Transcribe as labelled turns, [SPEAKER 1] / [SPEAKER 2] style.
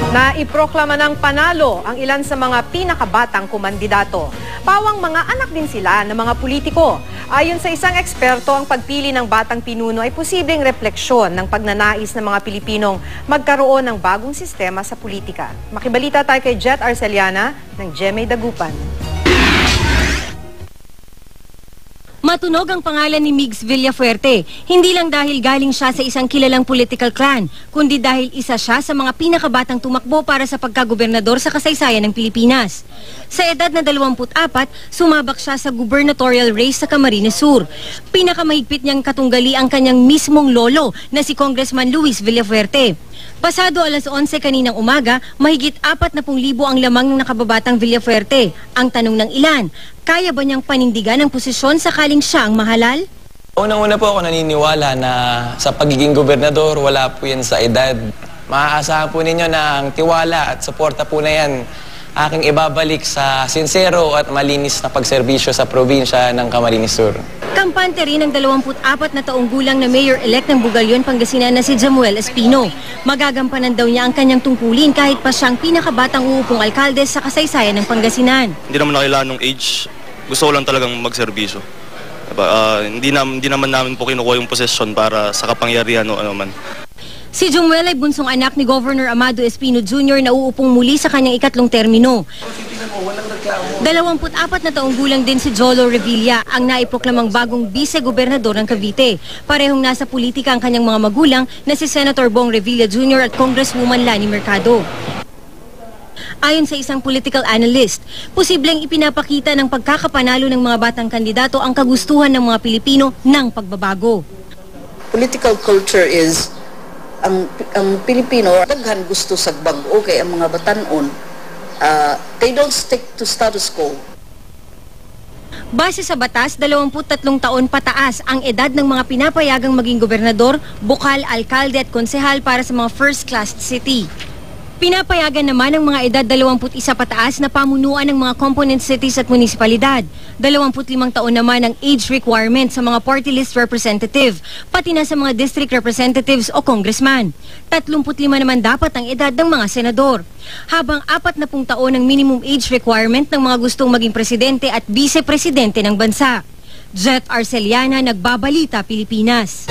[SPEAKER 1] Na iproklama ng panalo ang ilan sa mga pinakabatang kumandidato. Pawang mga anak din sila ng mga politiko. Ayon sa isang eksperto, ang pagpili ng batang pinuno ay posibleng refleksyon ng pagnanais ng mga Pilipinong magkaroon ng bagong sistema sa politika. Makibalita tayo kay Jet Arceliana ng GMA Dagupan.
[SPEAKER 2] Matunog ang pangalan ni Migs Villafuerte, hindi lang dahil galing siya sa isang kilalang political clan, kundi dahil isa siya sa mga pinakabatang tumakbo para sa pagkagobernador sa kasaysayan ng Pilipinas. Sa edad na 24, sumabak siya sa gubernatorial race sa Camarines Sur. Pinakamahigpit niyang katunggali ang kanyang mismong lolo na si Congressman Luis Villafuerte. Pasado alas 11 kaninang umaga, mahigit 40,000 ang lamang ng nakababatang Villafuerte. Ang tanong ng ilan, kaya ba niyang panindigan ang posisyon sakaling siya ang mahalal?
[SPEAKER 3] Unang-una po ako naniniwala na sa pagiging gobernador, wala po yan sa edad. Maaasahan po ninyo na ang tiwala at suporta po na yan aking ibabalik sa sincero at malinis na pagserbisyo sa probinsya ng Camarines Sur.
[SPEAKER 2] Kampante rin ng 24 na taong gulang na mayor-elect ng Bugalyon, Pangasinan na si Jamuel Espino. Magagampanan daw niya ang kanyang tungkulin kahit pa siyang pinakabatang uupong alkalde sa kasaysayan ng Pangasinan.
[SPEAKER 4] Hindi naman na kailangan ng age. Gusto ko lang talagang magserbisyo. Hindi naman namin po kinukuha yung posisyon para sa kapangyarihan o ano man.
[SPEAKER 2] Si Jamuel ay bunsong anak ni Governor Amado Espino Jr. na uupong muli sa kanyang ikatlong termino. 24 na taong gulang din si Jolo Revilla, ang naiproklamang bagong vice-gobernador ng Cavite. Parehong nasa politika ang kanyang mga magulang na si Senator Bong Revilla Jr. at Congresswoman Lani Mercado. Ayon sa isang political analyst, posibleng ipinapakita ng pagkakapanalo ng mga batang kandidato ang kagustuhan ng mga Pilipino ng pagbabago.
[SPEAKER 5] Political culture is ang Pilipino daghan gusto sa bag-o kay ang mga batanon they don't stick to status quo.
[SPEAKER 2] Base sa batas, 23 taon pataas ang edad ng mga pinapayagang maging gobernador, bukal, alkalde at konsehal para sa mga first-class city. Pinapayagan naman ang mga edad 21 pataas na pamunuan ng mga component cities at munisipalidad. 25 taon naman ang age requirement sa mga party list representative, pati na sa mga district representatives o congressman. 35 naman dapat ang edad ng mga senador. Habang 40 taon ang minimum age requirement ng mga gustong maging presidente at vice-presidente ng bansa. Jet Arceliana, Nagbabalita, Pilipinas.